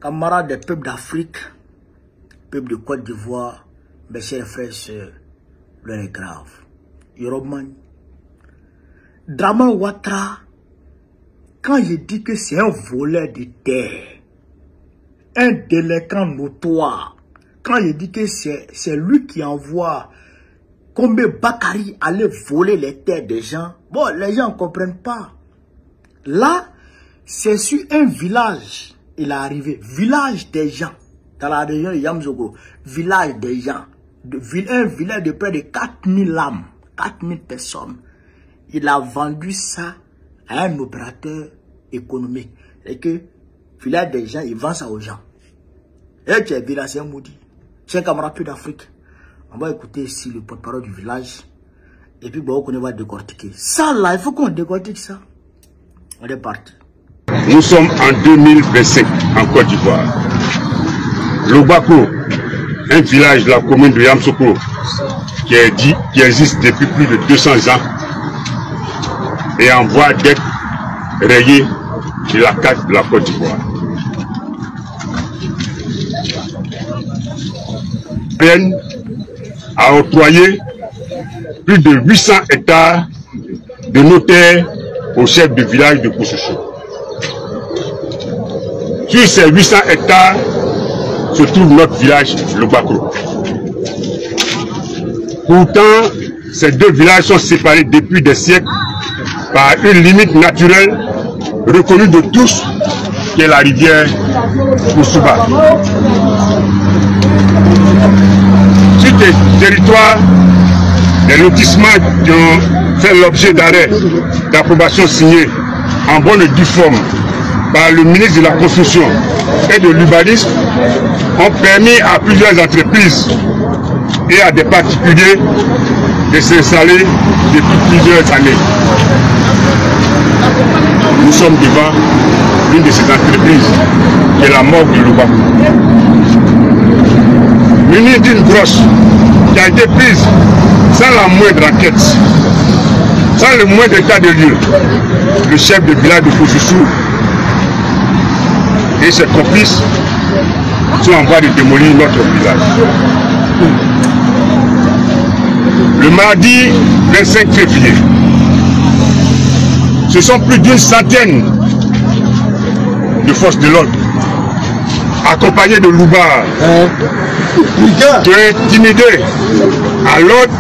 camarades des peuples d'Afrique, peuple de Côte d'Ivoire, mes chers frères et sœurs, l'heure est grave. Yorobman, Dramane Ouattara, quand je dis que c'est un voleur de terre, un délinquant notoire, quand je dis que c'est lui qui envoie Kombe Bakari aller voler les terres des gens, bon, les gens ne comprennent pas. Là, c'est sur un village, il est arrivé, village des gens, dans la région de Yamzogo, village des gens, un village de près de 4000 âmes, 4000 personnes. Il a vendu ça à un opérateur économique. Et que, village des gens, il vend ça aux gens. Et tu es village, c'est un maudit. C'est un camarade peu d'Afrique. On va écouter ici le porte-parole du village. Et puis, bon, on va décortiquer. Ça, là, il faut qu'on décortique ça. On est parti. Nous sommes en 2025 en Côte d'Ivoire. Lobako, un village de la commune de Yamsoko, qui existe depuis plus de 200 ans, est en voie d'être rayé de la carte de la Côte d'Ivoire. L'Union a octroyé plus de 800 hectares de nos terres au chef du village de Koussoussou. Sur ces 800 hectares se trouve notre village, Lobako. Pourtant, ces deux villages sont séparés depuis des siècles par une limite naturelle reconnue de tous, qui est la rivière Koussouba. Sur des territoires, des lotissements qui ont fait l'objet d'arrêt d'approbation signée en bonne et due forme par le ministre de la Construction et de l'Urbanisme ont permis à plusieurs entreprises et à des particuliers de s'installer depuis plusieurs années. Nous sommes devant l'une de ces entreprises, qui est la morgue de Lobako. Munie d'une brosse qui a été prise sans la moindre enquête, sans le moindre état de lieu, le chef de village de Koussoussou et ses complices sont en voie de démolir notre village. Le mardi 25 février, ce sont plus d'une centaine de forces de l'ordre, accompagnés de loubards, qui ont intimidé à l'ordre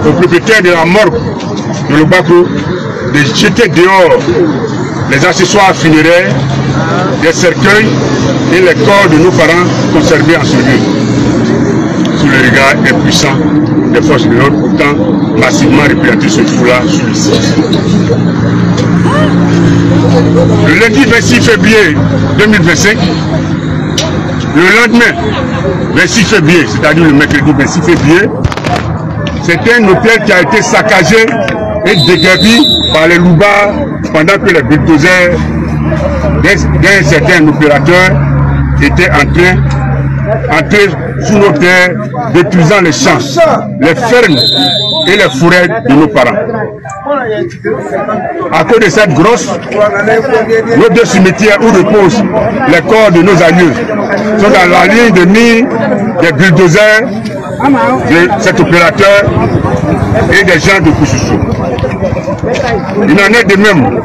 au propriétaire de la morgue de Lobako de jeter dehors les accessoires funéraires, les cercueils et les corps de nos parents conservés en ce lieu, sous le regard impuissant des forces de l'ordre, pourtant massivement réparties ce jour-là sur le site. Le lundi 26 février 2025, le lendemain 26 février, c'est-à-dire le mercredi 26 février, c'est un hôtel qui a été saccagé et déguerpi par les loubards pendant que les bulldozers d'un certain opérateur étaient entrés sous nos terres, détruisant les champs, les fermes et les forêts de nos parents. À cause de cette grosse, nos deux cimetières où reposent les corps de nos aïeux sont dans la ligne de mire des bulldozers de cet opérateur et des gens de Koussoussou. Il en est de même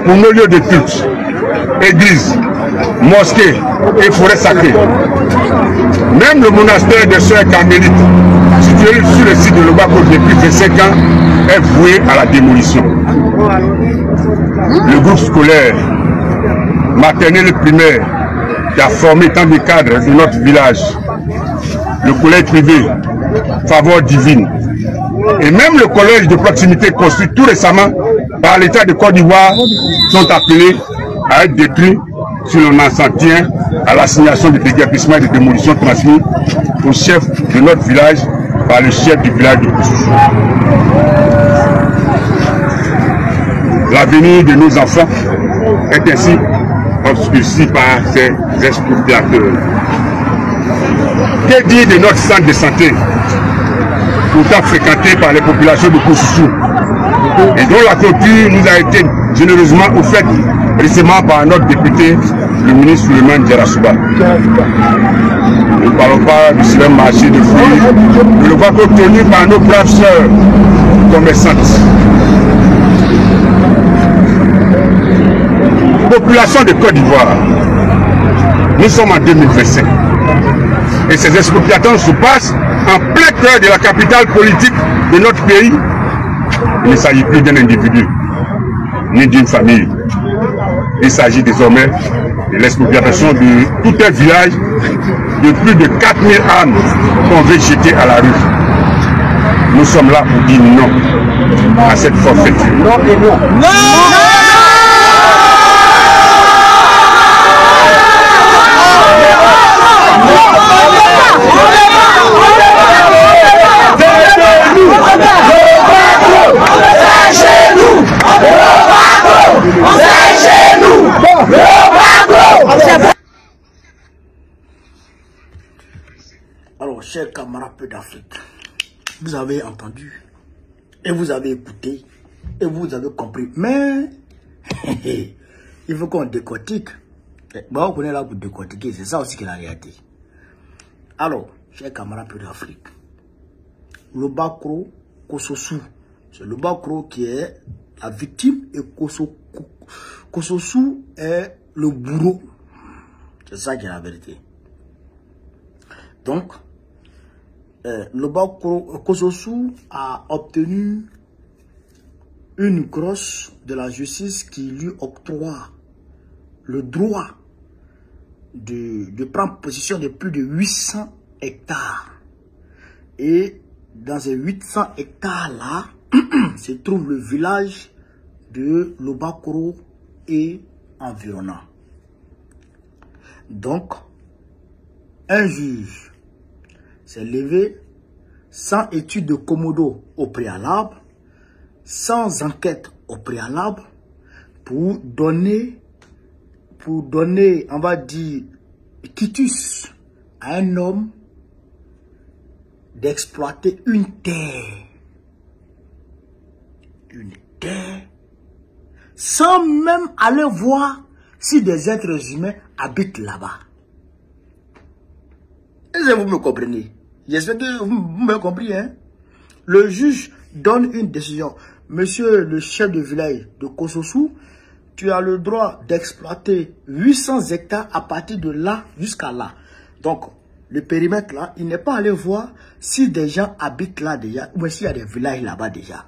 pour nos lieux de culte, églises, mosquées et forêts sacrées. Même le monastère des Sœurs Carmélites, situé sur le site de Lobako depuis 25 ans, est voué à la démolition. Le groupe scolaire, maternel et primaire, qui a formé tant de cadres de notre village, le collège privé, Faveur Divine, et même le collège de proximité construit tout récemment par l'État de Côte d'Ivoire sont appelés à être détruits si l'on en s'en tient à l'assignation de déguerpissement et de démolition transmis au chef de notre village par le chef du village de Koussoussou. L'avenir de nos enfants est ainsi obscurci par ces expropriateurs. Que dire de notre centre de santé, pourtant fréquenté par les populations de Koussoussou, et dont la clôture nous a été généreusement offerte récemment par notre député le ministre Souleymane Diarra-Souba. Nous ne parlons pas du célèbre marché de fruits. Nous le voyons obtenu par nos braves sœurs commerçantes. Population de Côte d'Ivoire, nous sommes en 2025. Et ces expropriations se passent en plein cœur de la capitale politique de notre pays. Il ne s'agit plus d'un individu, ni d'une famille. Il s'agit désormais de l'expropriation de tout un village de plus de 4000 âmes qu'on veut jeter à la rue. Nous sommes là pour dire non à cette forfaiture. Non et non. Non! Alors, chers camarades d'Afrique, vous avez entendu et vous avez écouté et vous avez compris. Mais il faut qu'on décortique. Bon, on est là pour décortiquer, c'est ça aussi qui est la réalité. Alors, chers camarades d'Afrique, le Bakro Kososu, c'est le Bakro qui est la victime et Kososu est le bourreau. C'est ça qui est la vérité. Donc, le Bakro Kososu a obtenu une grosse de la justice qui lui octroie le droit de prendre possession de plus de 800 hectares. Et dans ces 800 hectares-là, se trouve le village de Lobakoro et environnant. Donc, un juge s'est levé sans étude de Komodo au préalable, sans enquête au préalable, pour donner, on va dire, quitus à un homme d'exploiter une terre, sans même aller voir si des êtres humains habitent là-bas. Est-ce que vous me comprenez? J'espère que vous m'avez compris, hein? Le juge donne une décision. Monsieur le chef de village de Kososu, tu as le droit d'exploiter 800 hectares à partir de là jusqu'à là. Donc, le périmètre là, il n'est pas allé voir si des gens habitent là déjà, ou s'il y a des villages là-bas déjà.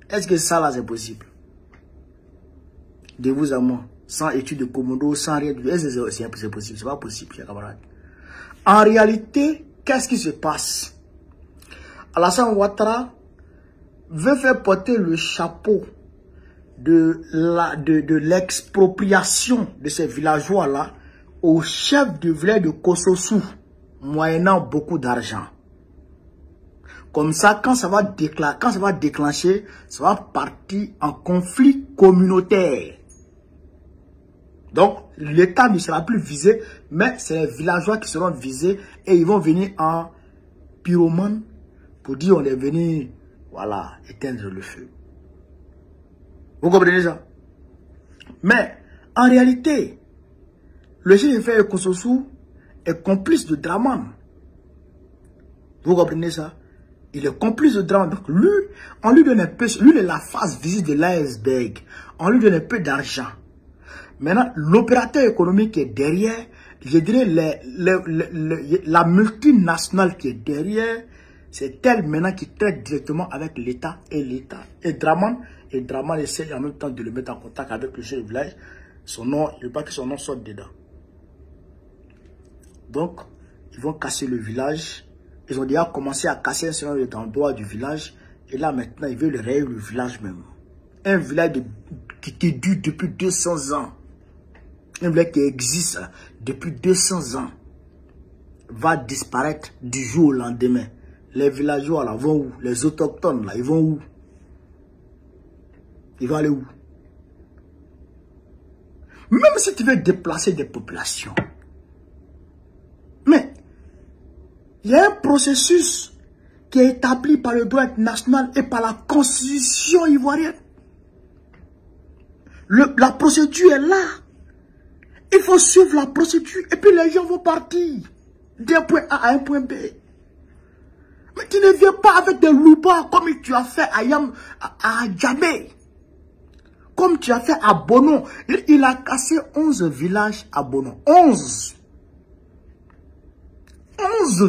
Est-ce que ça là c'est possible? De vous à moi, sans étude de Komodo, sans rien, est-ce que c'est possible? C'est pas possible, chers camarades. En réalité, qu'est-ce qui se passe? Alassane Ouattara veut faire porter le chapeau de l'expropriation de ces villageois-là au chef de village de Kososu, moyennant beaucoup d'argent. Comme ça, quand ça va déclencher, ça va partir en conflit communautaire. Donc, l'État ne sera plus visé, mais c'est les villageois qui seront visés et ils vont venir en pyromane pour dire on est venu, voilà, éteindre le feu. Vous comprenez ça? Mais, en réalité, le chef de village de Kososu est complice de Draman. Vous comprenez ça? Il est complice de Draman. Donc, lui, on lui donne un peu, lui, il est la face visite de l'iceberg. On lui donne un peu d'argent. Maintenant, l'opérateur économique qui est derrière, je dirais la multinationale qui est derrière, c'est elle maintenant qui traite directement avec l'État et Draman. Et Draman essaie en même temps de le mettre en contact avec le chef de village. Son nom, il ne veut pas que son nom sorte dedans. Donc, ils vont casser le village. Ils ont déjà commencé à casser un certain nombre d'endroits du village. Et là, maintenant, ils veulent rayer le village même. Un village qui dure depuis 200 ans. Un village qui existe depuis 200 ans. Va disparaître du jour au lendemain. Les villageois là vont où? Les autochtones là, ils vont où? Ils vont aller où? Même si tu veux déplacer des populations. Mais, il y a un processus qui est établi par le droit international et par la constitution ivoirienne. La procédure est là. Il faut suivre la procédure et puis les gens vont partir d'un point A à un point B. Mais tu ne viens pas avec des loupas comme tu as fait à Djamé. Comme tu as fait à Bono. Il a cassé 11 villages à Bono. 11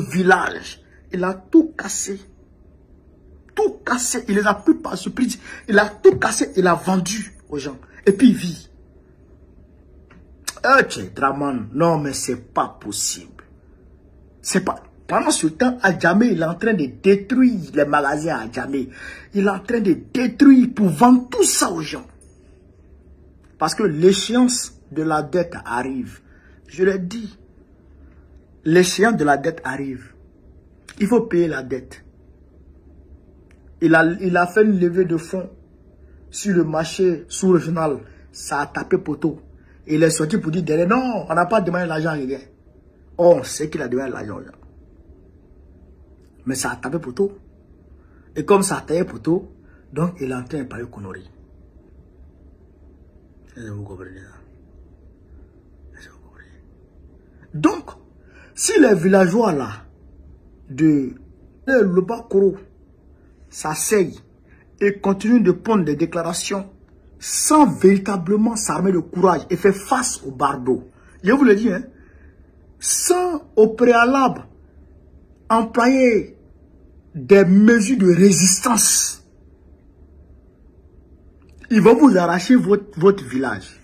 villages. Il a tout cassé. Tout cassé. Il les a pris par surprise. Il a tout cassé. Il a vendu aux gens. Et puis il vit. Draman, non mais c'est pas possible. C'est pas... Pendant ce temps, à Djamé, il est en train de détruire les magasins à Djamé. Il est en train de détruire pour vendre tout ça aux gens. Parce que l'échéance de la dette arrive. Je l'ai dit. L'échéance de la dette arrive. Il faut payer la dette. Il a fait une levée de fonds sur le marché sous-régional. Ça a tapé poteau. Il est sorti pour dire derrière, non, on n'a pas demandé l'argent à quelqu'un. Oh, on sait qu'il a demandé l'argent aux gens. Mais ça a tapé poteau. Et comme ça a tapé poteau, donc il est en train de parler conneries. Est-ce que vous comprenez ça? Est-ce que vous comprenez? Donc, si les villageois là, de Lobakoro, s'asseyent et continuent de prendre des déclarations sans véritablement s'armer de courage et faire face au bardo, je vous le dis, hein, sans au préalable employer des mesures de résistance, ils vont vous arracher votre village.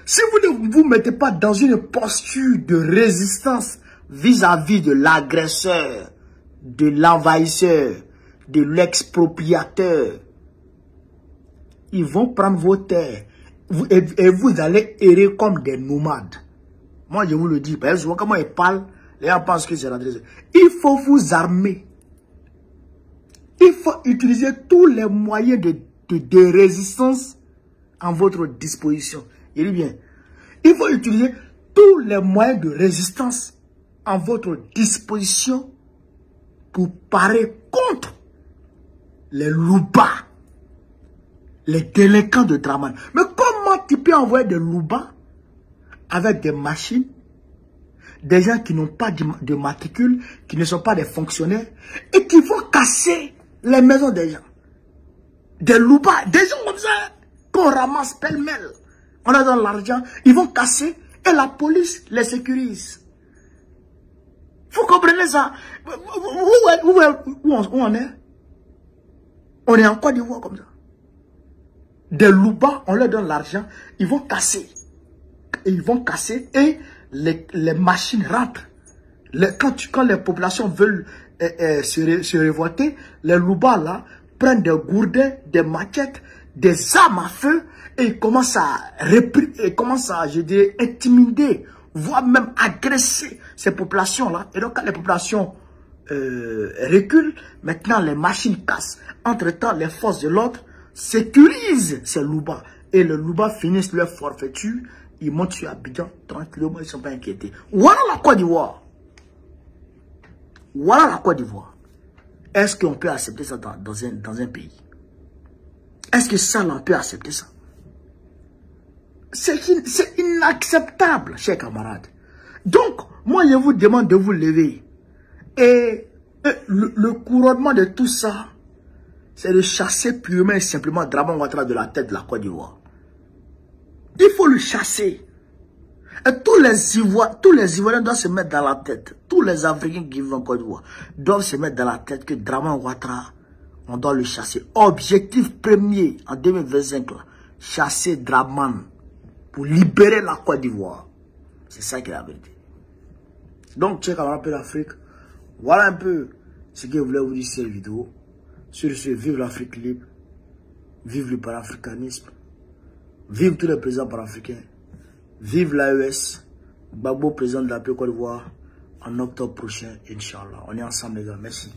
Si vous ne vous mettez pas dans une posture de résistance vis-à-vis de l'agresseur, de l'envahisseur, de l'expropriateur, ils vont prendre vos terres et vous allez errer comme des nomades. Moi, je vous le dis, parce que je vois comment ils parlent, les gens pensent que c'est l'adresse. Il faut vous armer. Il faut utiliser tous les moyens de résistance en votre disposition. Il dit bien, il faut utiliser tous les moyens de résistance en votre disposition pour parer contre les loubas, les délinquants de Draman. Mais comment tu peux envoyer des loubas avec des machines, des gens qui n'ont pas de matricule, qui ne sont pas des fonctionnaires, et qui vont casser les maisons des gens? Des loubas, des gens comme ça, qu'on ramasse pêle-mêle. On a dans l'argent, ils vont casser et la police les sécurise. Vous comprenez ça? Où on est? On est en Côte d'Ivoire comme ça. Des loubas, on leur donne l'argent, ils vont casser. Ils vont casser et les machines rentrent. Quand les populations veulent se révolter, les loubas là prennent des gourdins, des machettes, des armes à feu et ils commencent à je dirais, intimider, voire même agresser ces populations-là. Et donc quand les populations reculent, maintenant les machines cassent. Entre-temps, les forces de l'ordre sécurisent ces loubas. Et les loubas finissent leur forfaiture. Ils montent sur Abidjan tranquillement, ils ne sont pas inquiétés. Voilà la Côte d'Ivoire. Voilà la Côte d'Ivoire. Est-ce qu'on peut accepter ça dans un pays? Est-ce que ça, on peut accepter ça? C'est inacceptable, chers camarades. Donc, moi, je vous demande de vous lever. Et le couronnement de tout ça, c'est de chasser purement et simplement Draman Ouattara de la tête de la Côte d'Ivoire. Il faut le chasser. Et tous les Ivoiriens doivent se mettre dans la tête. Tous les Africains qui vivent en Côte d'Ivoire doivent se mettre dans la tête que Draman Ouattara, on doit le chasser. Objectif premier en 2025, là, chasser Draman pour libérer la Côte d'Ivoire. C'est ça qui est la vérité. Donc, check un peu l'Afrique. Voilà un peu ce que je voulais vous dire sur cette vidéo. Sur ce, vive l'Afrique libre. Vive le panafricanisme. Vive tous les présidents panafricains. Vive l'AES. Gbagbo, président de la Côte d'Ivoire, en octobre prochain, Inch'Allah. On est ensemble, les gars. Merci.